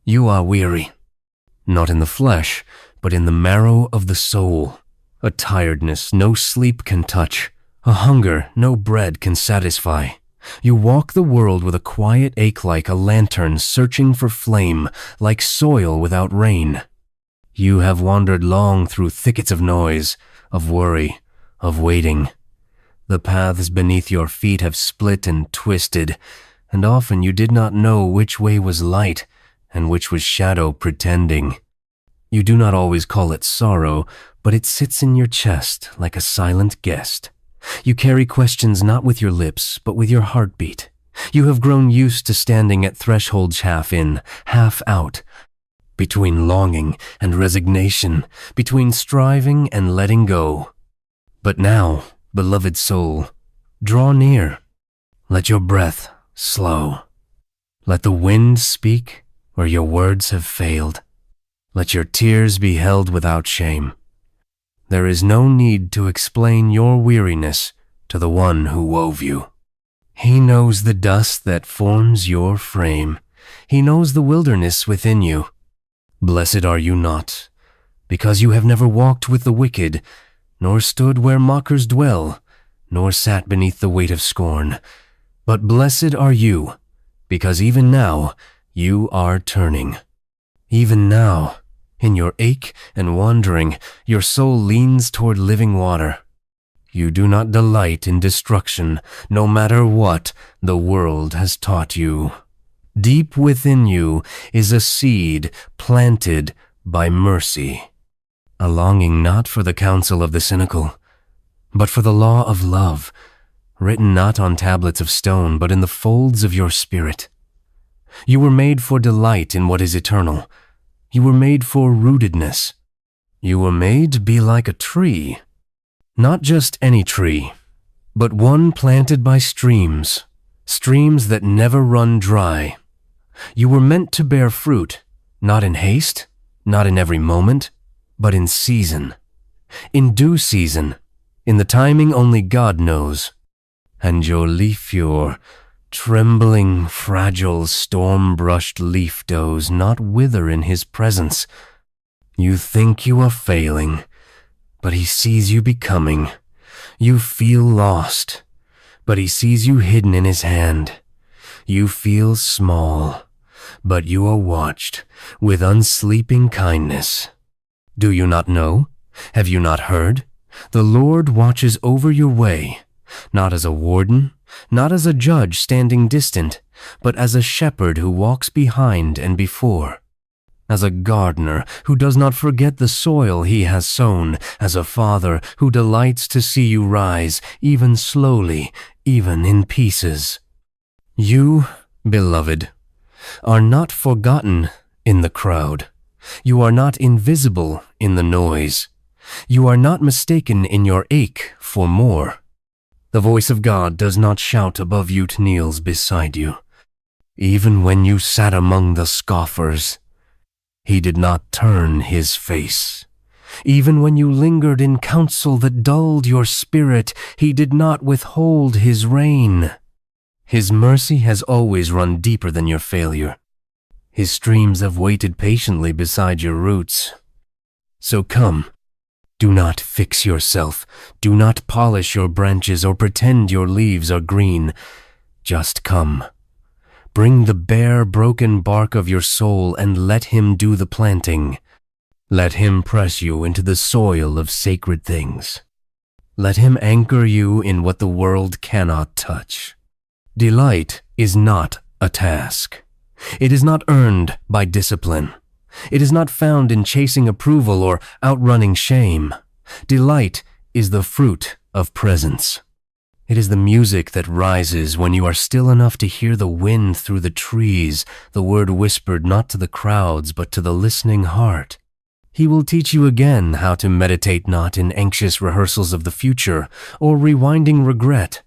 You are weary, not in the flesh, but in the marrow of the soul. A tiredness no sleep can touch, a hunger no bread can satisfy. You walk the world with a quiet ache like a lantern searching for flame, like soil without rain. You have wandered long through thickets of noise, of worry, of waiting. The paths beneath your feet have split and twisted, and often you did not know which way was light and which was shadow pretending. You do not always call it sorrow, but it sits in your chest like a silent guest. You carry questions not with your lips, but with your heartbeat. You have grown used to standing at thresholds half in, half out, between longing and resignation, between striving and letting go. But now, beloved soul, draw near. Let your breath slow. Let the wind speak where your words have failed. Let your tears be held without shame. There is no need to explain your weariness to the one who wove you. He knows the dust that forms your frame. He knows the wilderness within you. Blessed are you not, because you have never walked with the wicked, nor stood where mockers dwell, nor sat beneath the weight of scorn. But blessed are you, because even now you are turning. Even now, in your ache and wandering, your soul leans toward living water. You do not delight in destruction, no matter what the world has taught you. Deep within you is a seed planted by mercy, a longing not for the counsel of the cynical, but for the law of love, written not on tablets of stone, but in the folds of your spirit. You were made for delight in what is eternal. You were made for rootedness. You were made to be like a tree. Not just any tree, but one planted by streams, streams that never run dry. You were meant to bear fruit, not in haste, not in every moment, but in season. In due season, in the timing only God knows. And your leaf, your trembling, fragile, storm-brushed leaf does not wither in his presence. You think you are failing, but he sees you becoming. You feel lost, but he sees you hidden in his hand. You feel small, but you are watched with unsleeping kindness. Do you not know? Have you not heard? The Lord watches over your way, not as a warden, not as a judge standing distant, but as a shepherd who walks behind and before, as a gardener who does not forget the soil he has sown, as a father who delights to see you rise, even slowly, even in pieces. You, beloved, are not forgotten in the crowd. You are not invisible in the noise. You are not mistaken in your ache for more. The voice of God does not shout above you, it kneels beside you. Even when you sat among the scoffers, he did not turn his face. Even when you lingered in counsel that dulled your spirit, he did not withhold his rein. His mercy has always run deeper than your failure. His streams have waited patiently beside your roots. So come. Do not fix yourself. Do not polish your branches or pretend your leaves are green. Just come. Bring the bare, broken bark of your soul and let him do the planting. Let him press you into the soil of sacred things. Let him anchor you in what the world cannot touch. Delight is not a task. It is not earned by discipline. It is not found in chasing approval or outrunning shame. Delight is the fruit of presence. It is the music that rises when you are still enough to hear the wind through the trees, the word whispered not to the crowds but to the listening heart. He will teach you again how to meditate not in anxious rehearsals of the future or rewinding regret,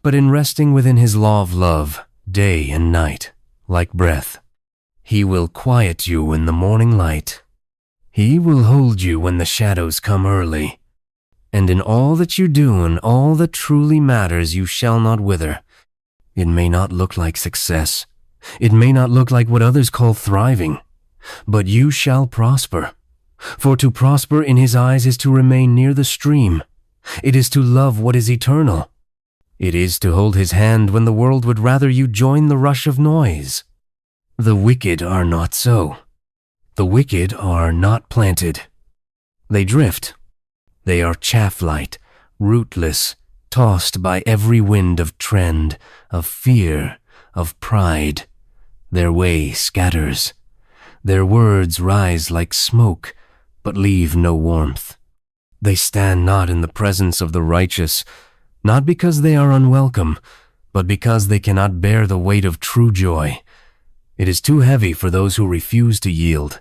but in resting within his law of love, day and night, like breath. He will quiet you in the morning light. He will hold you when the shadows come early. And in all that you do and all that truly matters, you shall not wither. It may not look like success. It may not look like what others call thriving. but you shall prosper. For to prosper in his eyes is to remain near the stream. It is to love what is eternal. It is to hold his hand when the world would rather you join the rush of noise. The wicked are not so. The wicked are not planted. They drift. They are chaff-light, rootless, tossed by every wind of trend, of fear, of pride. Their way scatters. Their words rise like smoke, but leave no warmth. They stand not in the presence of the righteous, not because they are unwelcome, but because they cannot bear the weight of true joy. It is too heavy for those who refuse to yield.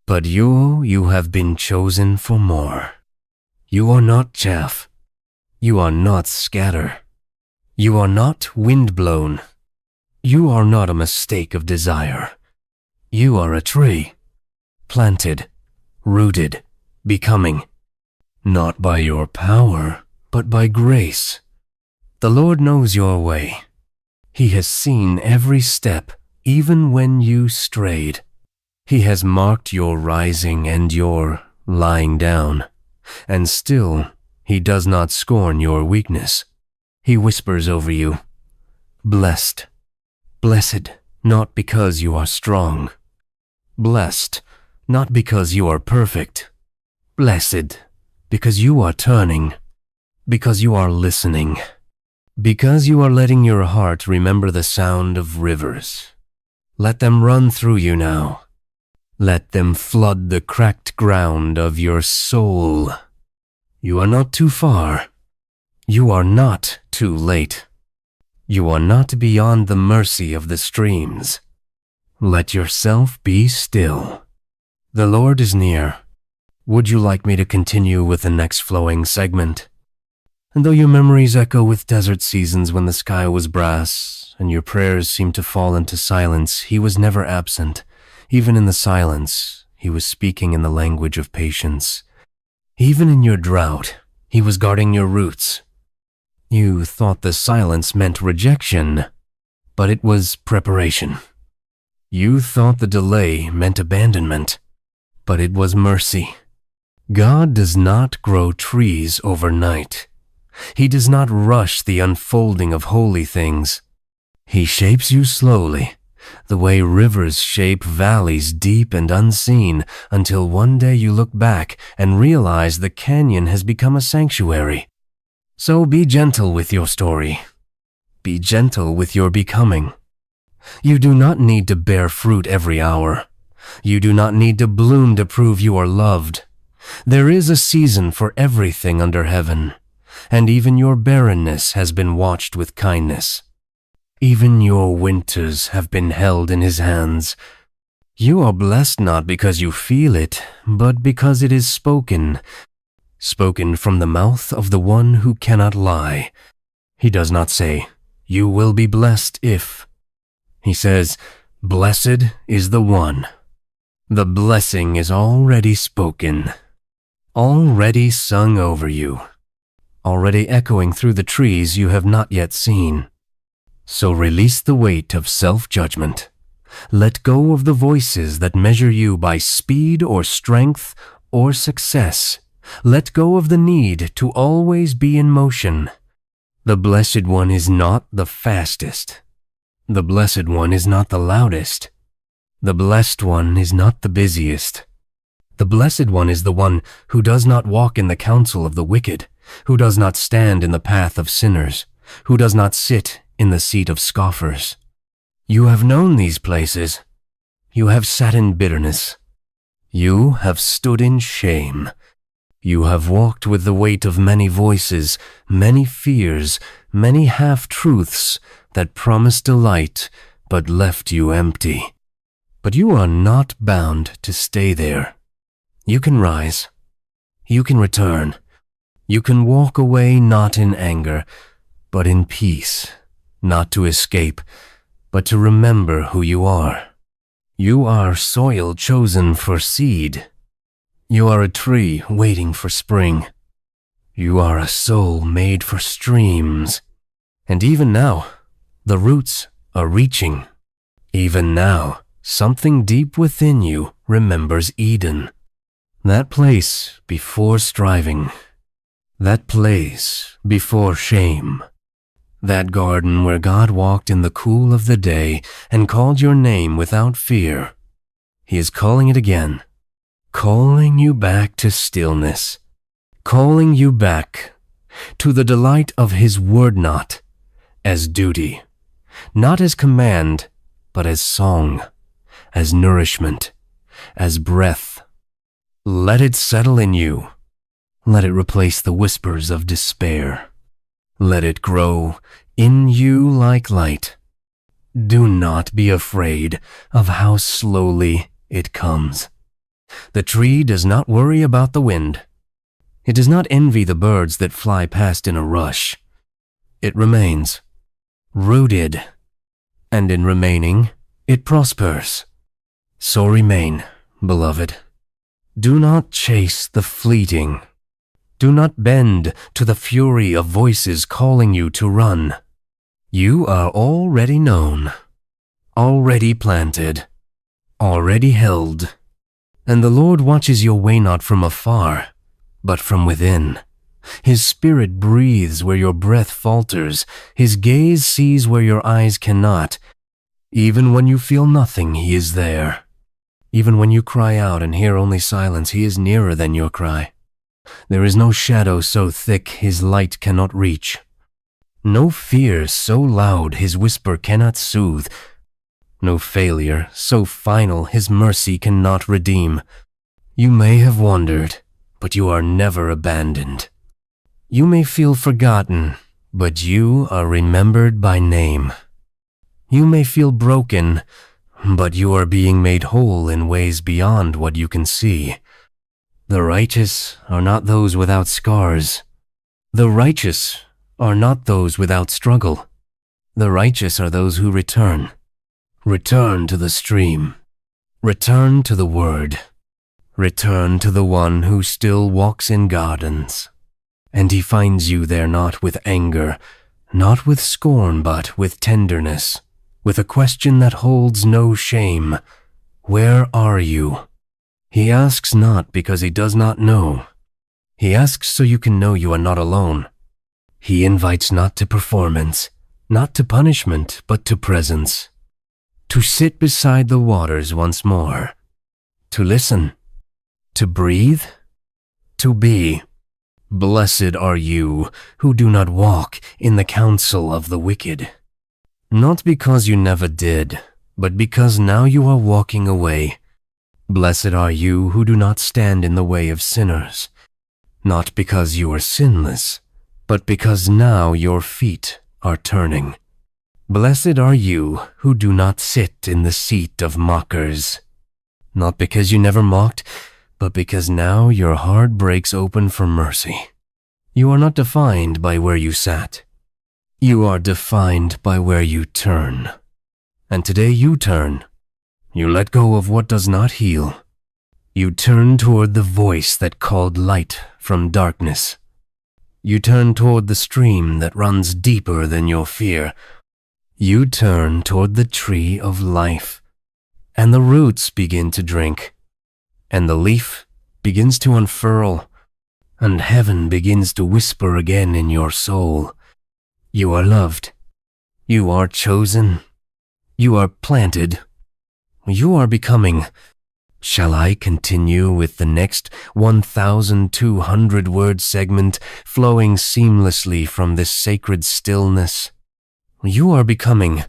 But you have been chosen for more. You are not chaff. You are not scatter. You are not wind-blown. You are not a mistake of desire. You are a tree, planted, rooted, becoming, not by your power, but by grace. The Lord knows your way. He has seen every step, even when you strayed. He has marked your rising and your lying down, and still he does not scorn your weakness. He whispers over you, blessed, blessed, not because you are strong. Blessed, not because you are perfect. Blessed, because you are turning, because you are listening, because you are letting your heart remember the sound of rivers. Let them run through you now. Let them flood the cracked ground of your soul. You are not too far. You are not too late. You are not beyond the mercy of the streams. Let yourself be still. The Lord is near. Would you like me to continue with the next flowing segment? And though your memories echo with desert seasons when the sky was brass, and your prayers seem to fall into silence, he was never absent. Even in the silence, he was speaking in the language of patience. Even in your drought, he was guarding your roots. You thought the silence meant rejection, but it was preparation. You thought the delay meant abandonment, but it was mercy. God does not grow trees overnight. He does not rush the unfolding of holy things. He shapes you slowly, the way rivers shape valleys deep and unseen, until one day you look back and realize the canyon has become a sanctuary. So be gentle with your story. Be gentle with your becoming. You do not need to bear fruit every hour. You do not need to bloom to prove you are loved. There is a season for everything under heaven, and even your barrenness has been watched with kindness. Even your winters have been held in his hands. You are blessed not because you feel it, but because it is spoken. Spoken from the mouth of the one who cannot lie. He does not say, you will be blessed if. He says, blessed is the one. The blessing is already spoken, already sung over you, already echoing through the trees you have not yet seen. So release the weight of self-judgment. Let go of the voices that measure you by speed or strength or success. Let go of the need to always be in motion. The Blessed One is not the fastest. The Blessed One is not the loudest. The Blessed One is not the busiest. The Blessed One is the one who does not walk in the counsel of the wicked, who does not stand in the path of sinners, who does not sit in the seat of scoffers. You have known these places. You have sat in bitterness. You have stood in shame. You have walked with the weight of many voices, many fears, many half-truths that promised delight but left you empty. But you are not bound to stay there. You can rise. You can return. You can walk away not in anger, but in peace. Not to escape, but to remember who you are. You are soil chosen for seed. You are a tree waiting for spring. You are a soul made for streams. And even now, the roots are reaching. Even now, something deep within you remembers Eden. That place before striving. That place before shame. That garden where God walked in the cool of the day and called your name without fear. He is calling it again. Calling you back to stillness. Calling you back to the delight of His word, not as duty, not as command, but as song, as nourishment, as breath. Let it settle in you. Let it replace the whispers of despair. Let it grow in you like light. Do not be afraid of how slowly it comes. The tree does not worry about the wind. It does not envy the birds that fly past in a rush. It remains rooted, and in remaining, it prospers. So remain, beloved. Do not chase the fleeting. Do not bend to the fury of voices calling you to run. You are already known, already planted, already held, and the Lord watches your way not from afar, but from within. His Spirit breathes where your breath falters. His gaze sees where your eyes cannot. Even when you feel nothing, He is there. Even when you cry out and hear only silence, He is nearer than your cry. There is no shadow so thick His light cannot reach. No fear so loud His whisper cannot soothe. No failure so final His mercy cannot redeem. You may have wandered, but you are never abandoned. You may feel forgotten, but you are remembered by name. You may feel broken, but you are being made whole in ways beyond what you can see. The righteous are not those without scars. The righteous are not those without struggle. The righteous are those who return. Return to the stream. Return to the Word. Return to the One who still walks in gardens. And He finds you there not with anger, not with scorn, but with tenderness, with a question that holds no shame. Where are you? He asks not because He does not know. He asks so you can know you are not alone. He invites not to performance, not to punishment, but to presence. To sit beside the waters once more. To listen. To breathe. To be. Blessed are you who do not walk in the counsel of the wicked. Not because you never did, but because now you are walking away. Blessed are you who do not stand in the way of sinners. Not because you are sinless, but because now your feet are turning. Blessed are you who do not sit in the seat of mockers. Not because you never mocked, but because now your heart breaks open for mercy. You are not defined by where you sat. You are defined by where you turn. And today you turn. You let go of what does not heal. You turn toward the voice that called light from darkness. You turn toward the stream that runs deeper than your fear. You turn toward the tree of life. And the roots begin to drink. And the leaf begins to unfurl. And heaven begins to whisper again in your soul. You are loved. You are chosen. You are planted. You are becoming. Shall I continue with the next 1,200-word segment flowing seamlessly from this sacred stillness? You are becoming,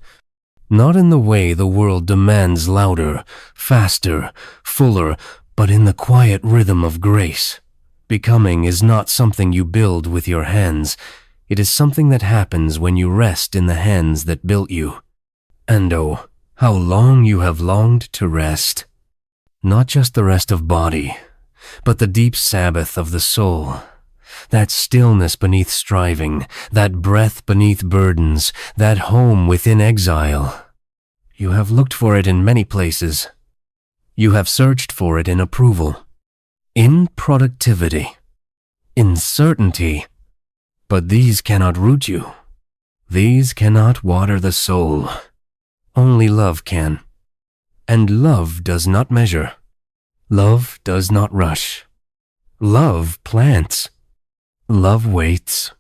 not in the way the world demands louder, faster, fuller, but in the quiet rhythm of grace. Becoming is not something you build with your hands. It is something that happens when you rest in the hands that built you. And oh, how long you have longed to rest. Not just the rest of body, but the deep Sabbath of the soul. That stillness beneath striving, that breath beneath burdens, that home within exile. You have looked for it in many places. You have searched for it in approval, in productivity, in certainty. But these cannot root you. These cannot water the soul. Only love can. And love does not measure. Love does not rush. Love plants. Love waits.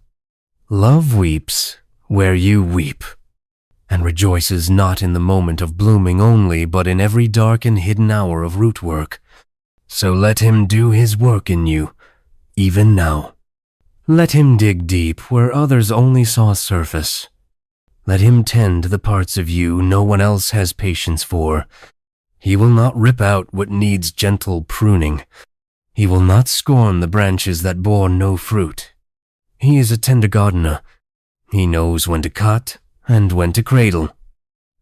Love weeps where you weep, and rejoices not in the moment of blooming only, but in every dark and hidden hour of root work. So let him do his work in you, even now. Let him dig deep where others only saw surface. Let him tend the parts of you no one else has patience for. He will not rip out what needs gentle pruning. He will not scorn the branches that bore no fruit. He is a tender gardener. He knows when to cut and when to cradle,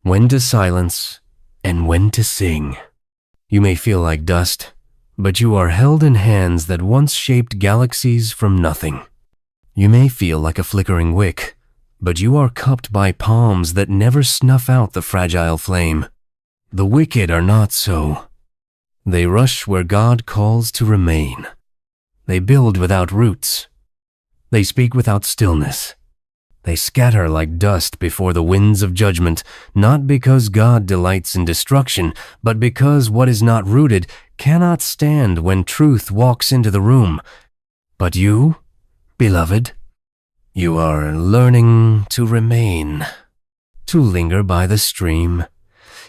when to silence and when to sing. You may feel like dust, but you are held in hands that once shaped galaxies from nothing. You may feel like a flickering wick, but you are cupped by palms that never snuff out the fragile flame. The wicked are not so. They rush where God calls to remain. They build without roots. They speak without stillness. They scatter like dust before the winds of judgment, not because God delights in destruction, but because what is not rooted cannot stand when truth walks into the room. But you, beloved, you are learning to remain, to linger by the stream,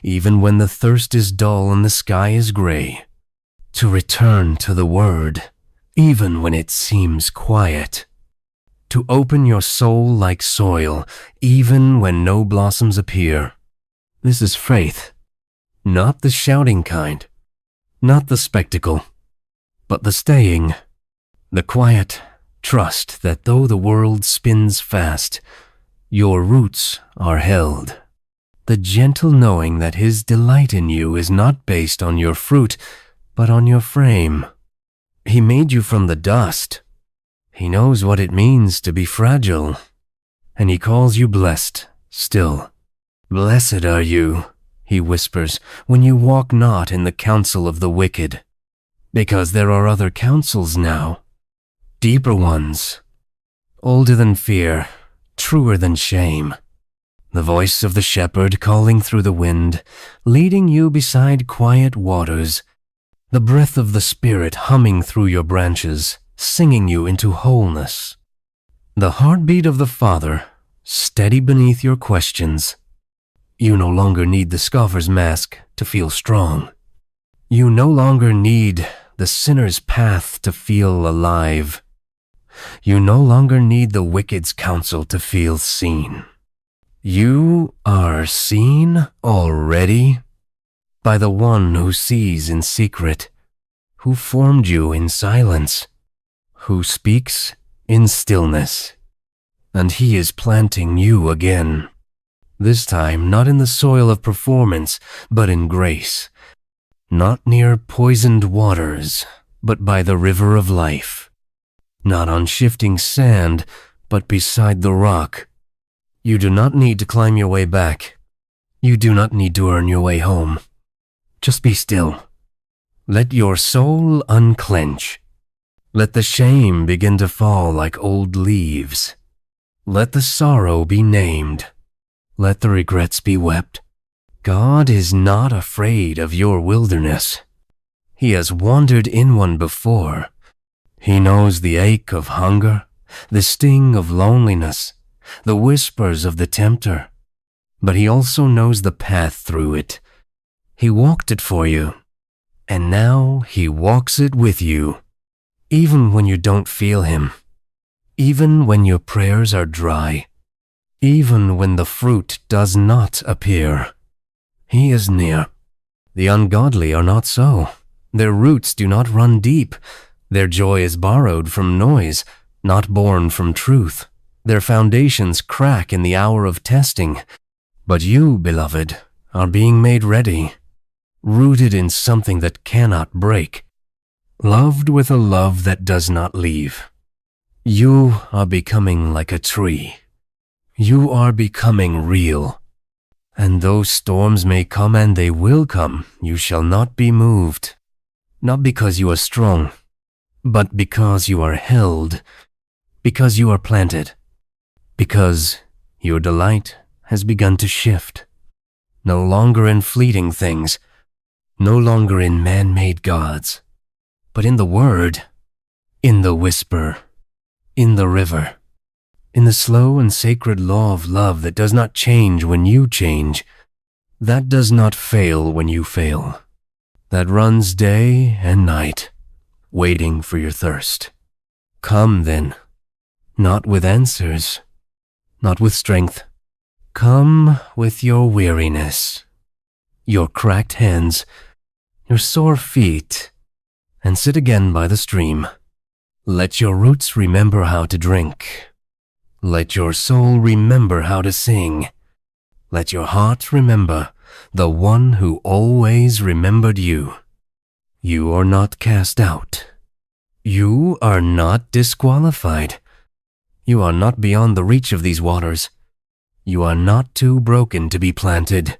even when the thirst is dull and the sky is gray, to return to the word, even when it seems quiet, to open your soul like soil, even when no blossoms appear. This is faith, not the shouting kind, not the spectacle, but the staying, the quiet trust that though the world spins fast, your roots are held. The gentle knowing that his delight in you is not based on your fruit, but on your frame. He made you from the dust. He knows what it means to be fragile, and he calls you blessed still. Blessed are you, he whispers, when you walk not in the counsel of the wicked, because there are other counsels now, deeper ones, older than fear, truer than shame. The voice of the shepherd calling through the wind, leading you beside quiet waters, the breath of the Spirit humming through your branches, singing you into wholeness. The heartbeat of the Father, steady beneath your questions. You no longer need the scoffer's mask to feel strong. You no longer need the sinner's path to feel alive. You no longer need the wicked's counsel to feel seen. You are seen already by the one who sees in secret, who formed you in silence, who speaks in stillness, and he is planting you again, this time not in the soil of performance, but in grace, not near poisoned waters, but by the river of life, not on shifting sand, but beside the rock. You do not need to climb your way back. You do not need to earn your way home. Just be still. Let your soul unclench. Let the shame begin to fall like old leaves. Let the sorrow be named. Let the regrets be wept. God is not afraid of your wilderness. He has wandered in one before. He knows the ache of hunger, the sting of loneliness, the whispers of the tempter. But he also knows the path through it. He walked it for you, and now he walks it with you. Even when you don't feel him, even when your prayers are dry, even when the fruit does not appear, he is near. The ungodly are not so. Their roots do not run deep. Their joy is borrowed from noise, not born from truth. Their foundations crack in the hour of testing. But you, beloved, are being made ready, rooted in something that cannot break, loved with a love that does not leave. You are becoming like a tree. You are becoming real. And though storms may come, and they will come, you shall not be moved. Not because you are strong, but because you are held, because you are planted, because your delight has begun to shift. No longer in fleeting things, no longer in man-made gods, but in the word, in the whisper, in the river, in the slow and sacred law of love that does not change when you change, that does not fail when you fail, that runs day and night, waiting for your thirst. Come then, not with answers, not with strength. Come with your weariness, your cracked hands, your sore feet, and sit again by the stream. Let your roots remember how to drink. Let your soul remember how to sing. Let your heart remember the one who always remembered you. You are not cast out. You are not disqualified. You are not beyond the reach of these waters. You are not too broken to be planted.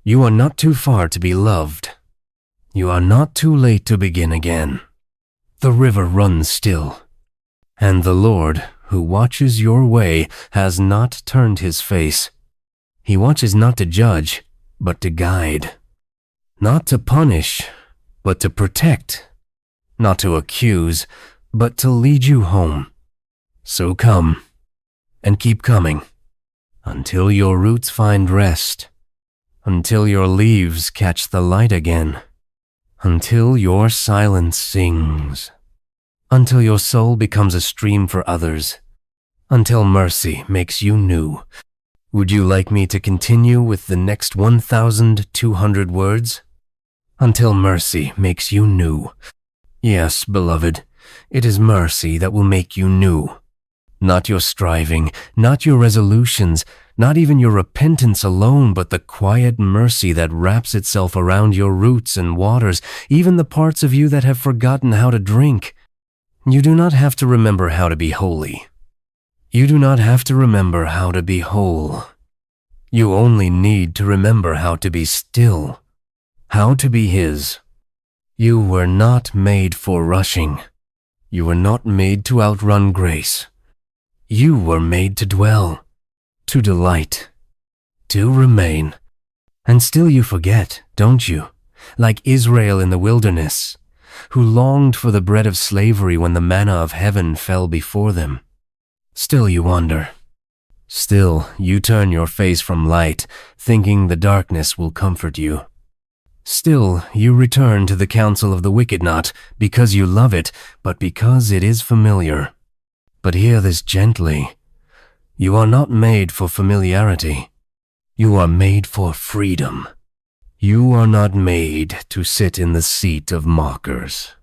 You are not too far to be loved. You are not too late to begin again. The river runs still, and the Lord, who watches your way, has not turned his face. He watches not to judge, but to guide. Not to punish, but to protect. Not to accuse, but to lead you home. So come, and keep coming, until your roots find rest, until your leaves catch the light again, until your silence sings, until your soul becomes a stream for others, until mercy makes you new. Would you like me to continue with the next 1,200 words? Until mercy makes you new. Yes, beloved, it is mercy that will make you new. Not your striving, not your resolutions, not even your repentance alone, but the quiet mercy that wraps itself around your roots and waters, even the parts of you that have forgotten how to drink. You do not have to remember how to be holy. You do not have to remember how to be whole. You only need to remember how to be still, how to be His. You were not made for rushing. You were not made to outrun grace. You were made to dwell, to delight, to remain. And still you forget, don't you? Like Israel in the wilderness, who longed for the bread of slavery when the manna of heaven fell before them. Still you wander. Still you turn your face from light, thinking the darkness will comfort you. Still you return to the counsel of the wicked, not because you love it, but because it is familiar. But hear this gently. You are not made for familiarity. You are made for freedom. You are not made to sit in the seat of mockers.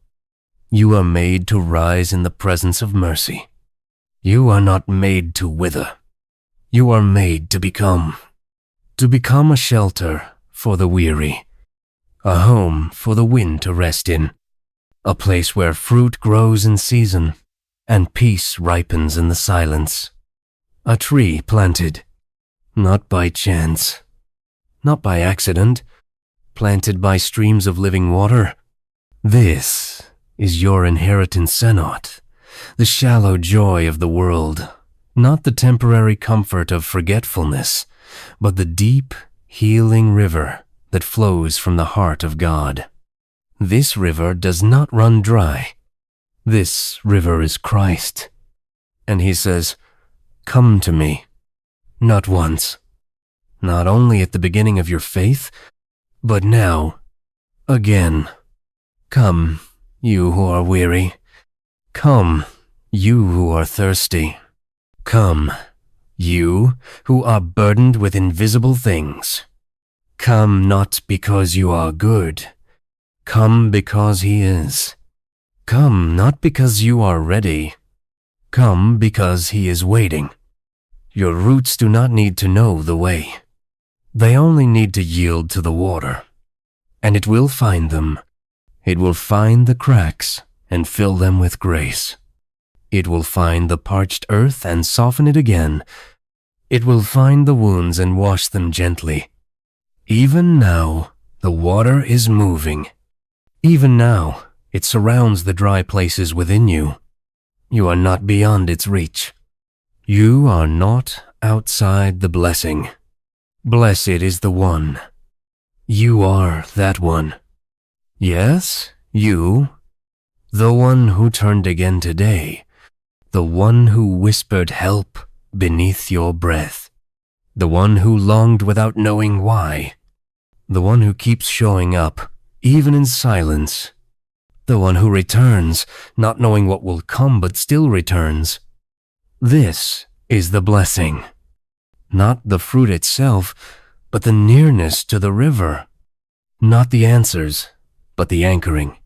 You are made to rise in the presence of mercy. You are not made to wither. You are made to become a shelter for the weary, a home for the wind to rest in, a place where fruit grows in season and peace ripens in the silence, a tree planted, not by chance, not by accident, planted by streams of living water. This is your inheritance, Senot, the shallow joy of the world, not the temporary comfort of forgetfulness, but the deep, healing river that flows from the heart of God. This river does not run dry. This river is Christ. And He says, "Come to me," not once, not only at the beginning of your faith, but now, again. Come, you who are weary. Come, you who are thirsty. Come, you who are burdened with invisible things. Come not because you are good. Come because He is. Come not because you are ready. Come because He is waiting. Your roots do not need to know the way. They only need to yield to the water. And it will find them. It will find the cracks and fill them with grace. It will find the parched earth and soften it again. It will find the wounds and wash them gently. Even now, the water is moving. Even now, it surrounds the dry places within you. You are not beyond its reach. You are not outside the blessing. Blessed is the one. You are that one. Yes, you, the one who turned again today, the one who whispered help beneath your breath, the one who longed without knowing why, the one who keeps showing up, even in silence, the one who returns, not knowing what will come but still returns. This is the blessing. Not the fruit itself, but the nearness to the river. Not the answers, but the anchoring.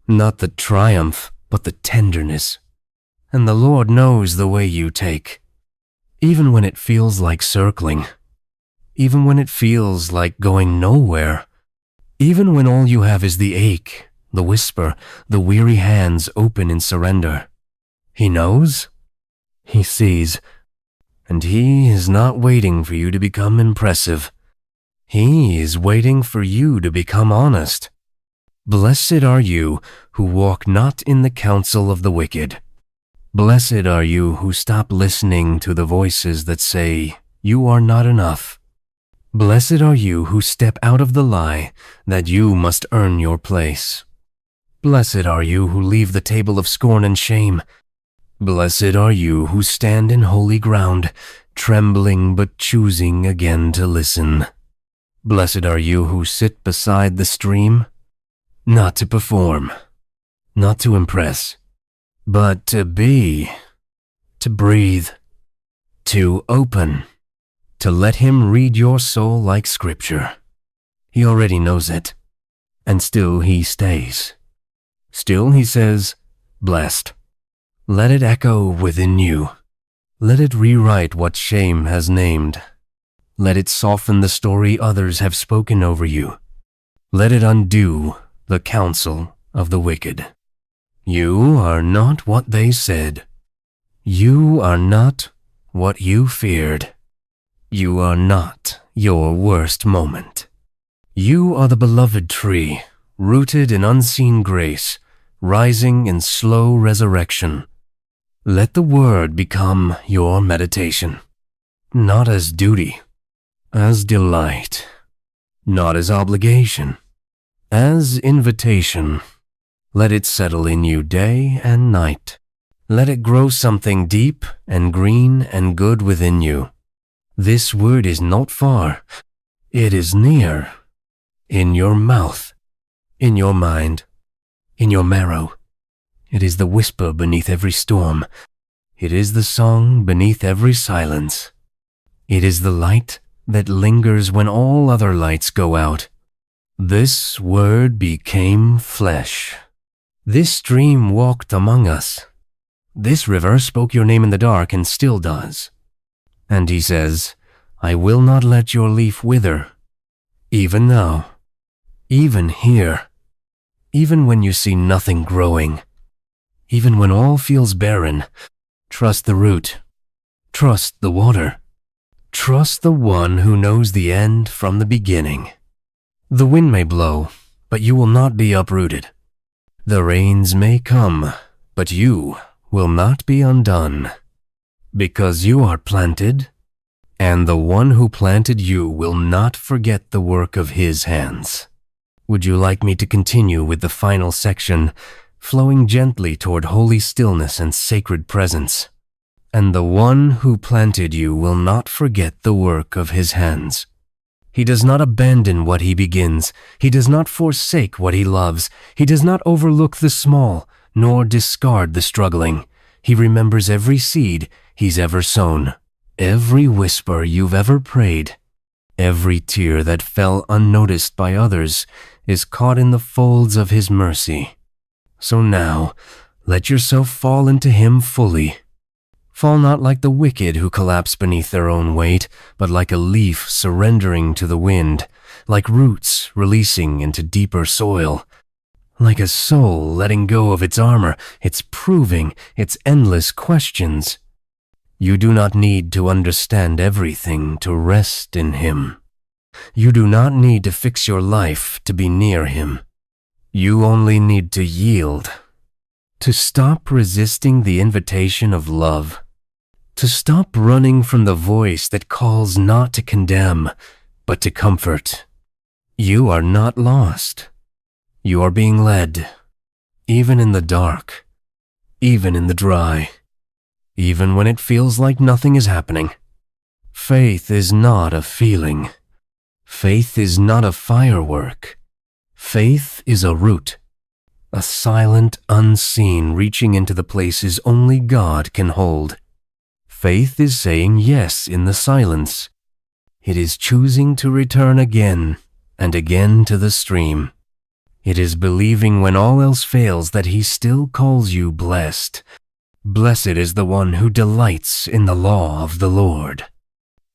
Not the triumph, but the tenderness. And the Lord knows the way you take. Even when it feels like circling. Even when it feels like going nowhere. Even when all you have is the ache, the whisper, the weary hands open in surrender. He knows. He sees. And He is not waiting for you to become impressive. He is waiting for you to become honest. Blessed are you who walk not in the counsel of the wicked. Blessed are you who stop listening to the voices that say, you are not enough. Blessed are you who step out of the lie that you must earn your place. Blessed are you who leave the table of scorn and shame. Blessed are you who stand in holy ground, trembling but choosing again to listen. Blessed are you who sit beside the stream, not to perform, not to impress, but to be, to breathe, to open, to let Him read your soul like Scripture. He already knows it, and still He stays. Still He says, blessed. Let it echo within you. Let it rewrite what shame has named. Let it soften the story others have spoken over you. Let it undo the counsel of the wicked. You are not what they said. You are not what you feared. You are not your worst moment. You are the beloved tree, rooted in unseen grace, rising in slow resurrection. Let the word become your meditation, not as duty, as delight, not as obligation, as invitation. Let it settle in you day and night. Let it grow something deep and green and good within you. This word is not far. It is near, in your mouth, in your mind, in your marrow. It is the whisper beneath every storm. It is the song beneath every silence. It is the light that lingers when all other lights go out. This word became flesh. This stream walked among us. This river spoke your name in the dark and still does. And He says, I will not let your leaf wither. Even now, even here, even when you see nothing growing, even when all feels barren, trust the root, trust the water, trust the one who knows the end from the beginning. The wind may blow, but you will not be uprooted. The rains may come, but you will not be undone, because you are planted, and the one who planted you will not forget the work of His hands. Would you like me to continue with the final section, flowing gently toward holy stillness and sacred presence? And the one who planted you will not forget the work of His hands. He does not abandon what He begins. He does not forsake what He loves. He does not overlook the small, nor discard the struggling. He remembers every seed He's ever sown, every whisper you've ever prayed. Every tear that fell unnoticed by others is caught in the folds of His mercy. So now, let yourself fall into Him fully. Fall not like the wicked who collapse beneath their own weight, but like a leaf surrendering to the wind, like roots releasing into deeper soil, like a soul letting go of its armor, its proving, its endless questions. You do not need to understand everything to rest in Him. You do not need to fix your life to be near Him. You only need to yield, to stop resisting the invitation of love, to stop running from the voice that calls not to condemn, but to comfort. You are not lost. You are being led, even in the dark, even in the dry, even when it feels like nothing is happening. Faith is not a feeling. Faith is not a firework. Faith is a root, a silent, unseen reaching into the places only God can hold. Faith is saying yes in the silence. It is choosing to return again and again to the stream. It is believing when all else fails that He still calls you blessed. Blessed is the one who delights in the law of the Lord.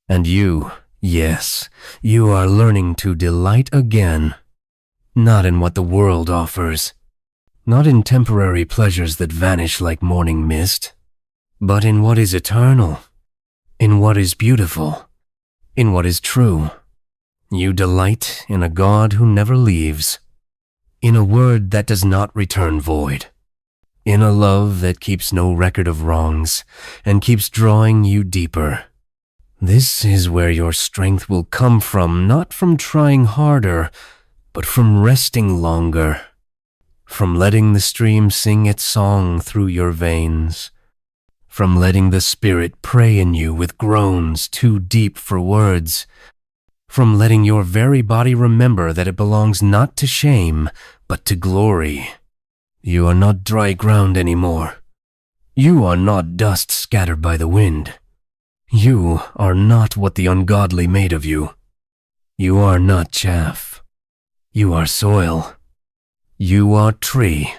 And you, yes, you are learning to delight again, not in what the world offers, not in temporary pleasures that vanish like morning mist, but in what is eternal, in what is beautiful, in what is true. You delight in a God who never leaves, in a word that does not return void, in a love that keeps no record of wrongs and keeps drawing you deeper. This is where your strength will come from, not from trying harder, but from resting longer, from letting the stream sing its song through your veins, from letting the Spirit pray in you with groans too deep for words, from letting your very body remember that it belongs not to shame, but to glory. You are not dry ground anymore. You are not dust scattered by the wind. You are not what the ungodly made of you. You are not chaff. You are soil. You are tree.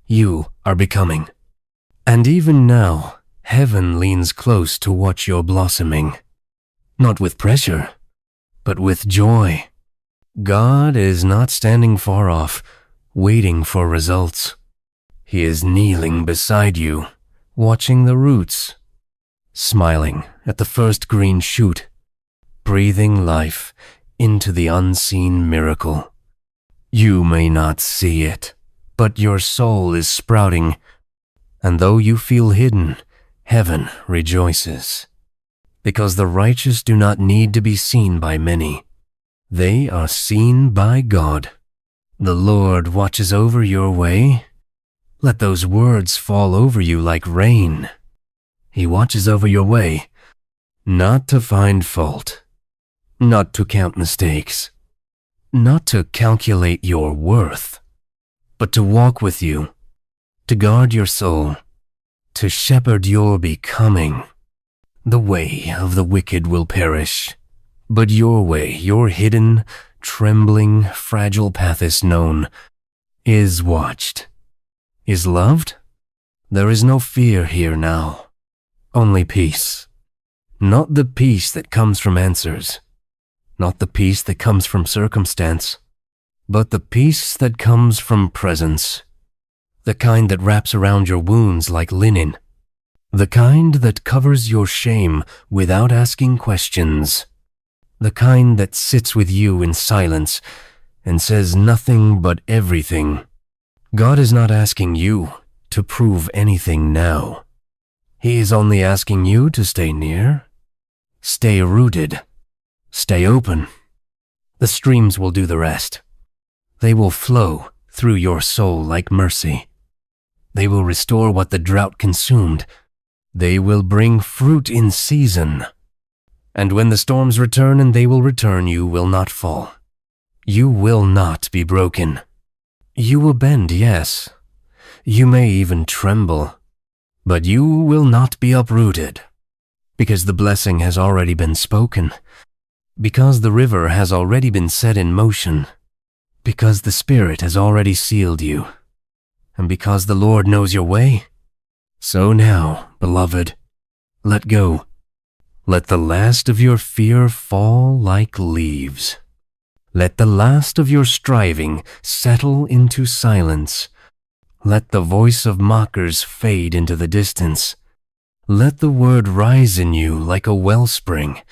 You are becoming. And even now, heaven leans close to watch your blossoming. Not with pressure, but with joy. God is not standing far off, waiting for results. He is kneeling beside you, watching the roots, smiling at the first green shoot, breathing life into the unseen miracle. You may not see it, but your soul is sprouting, and though you feel hidden, heaven rejoices. Because the righteous do not need to be seen by many. They are seen by God. The Lord watches over your way. Let those words fall over you like rain. He watches over your way, not to find fault, not to count mistakes, not to calculate your worth, but to walk with you, to guard your soul, to shepherd your becoming. The way of the wicked will perish, but your way, your hidden, trembling, fragile path is known, is watched, is loved. There is no fear here now, only peace. Not the peace that comes from answers, not the peace that comes from circumstance, but the peace that comes from presence, the kind that wraps around your wounds like linen, the kind that covers your shame without asking questions, the kind that sits with you in silence and says nothing but everything. God is not asking you to prove anything now. He is only asking you to stay near, stay rooted, stay open. The streams will do the rest. They will flow through your soul like mercy. They will restore what the drought consumed. They will bring fruit in season. And when the storms return, and they will return, you will not fall. You will not be broken. You will bend, yes. You may even tremble. But you will not be uprooted, because the blessing has already been spoken, because the river has already been set in motion, because the Spirit has already sealed you, and because the Lord knows your way. So now, beloved, let go. Let the last of your fear fall like leaves. Let the last of your striving settle into silence. Let the voice of mockers fade into the distance. Let the word rise in you like a wellspring.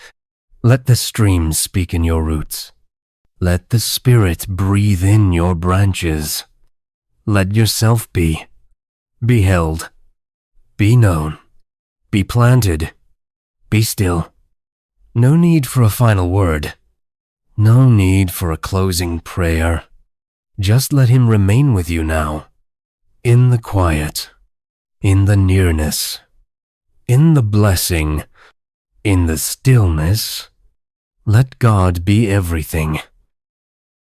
Let the streams speak in your roots. Let the Spirit breathe in your branches. Let yourself be held, be known, be planted, be still. No need for a final word. No need for a closing prayer. Just let him remain with you now. In the quiet, in the nearness, in the blessing, in the stillness, let God be everything.